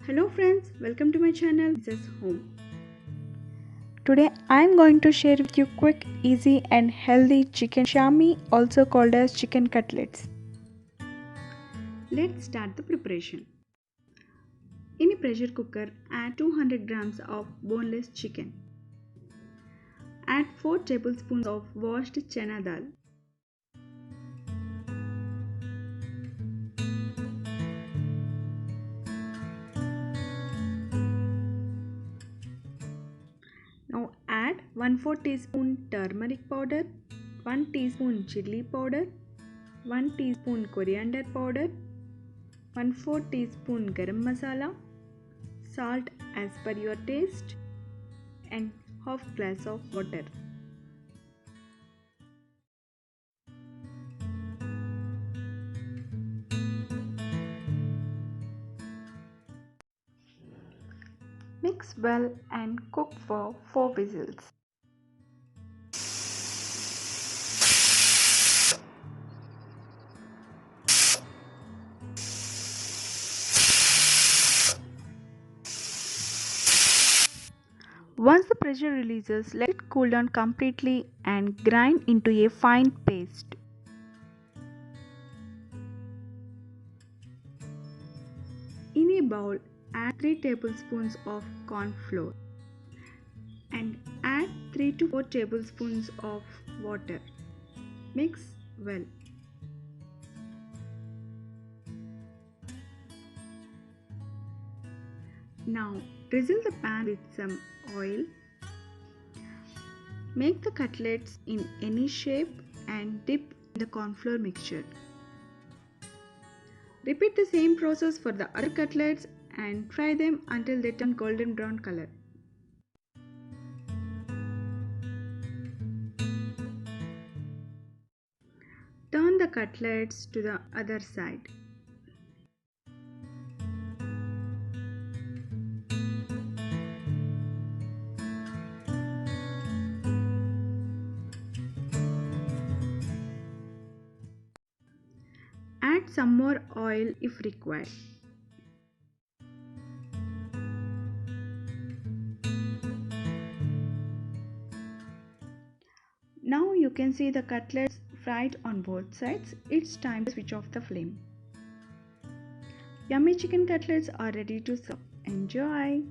Hello friends, welcome to my channel. This is Home. Today I am going to share with you quick, easy and healthy chicken shaami, also called as chicken cutlets. Let's start the preparation. In a pressure cooker, add 200 grams of boneless chicken. Add 4 tablespoons of washed chana dal. Now add 1/4 teaspoon turmeric powder, 1 teaspoon chilli powder, 1 teaspoon coriander powder, 1/4 teaspoon garam masala, salt as per your taste, and half glass of water. Mix well and cook for 4 whistles. Once the pressure releases, let it cool down completely and grind into a fine paste. In a bowl, add 3 tablespoons of corn flour and add 3 to 4 tablespoons of water. Mix well. Now drizzle the pan with some oil. Make the cutlets in any shape and dip in the corn flour mixture. Repeat the same process for the other cutlets and fry them until they turn golden brown color. Turn the cutlets to the other side. Add some more oil if required. Now you can see the cutlets fried on both sides. It's time to switch off the flame. Yummy chicken cutlets are ready to serve. Enjoy!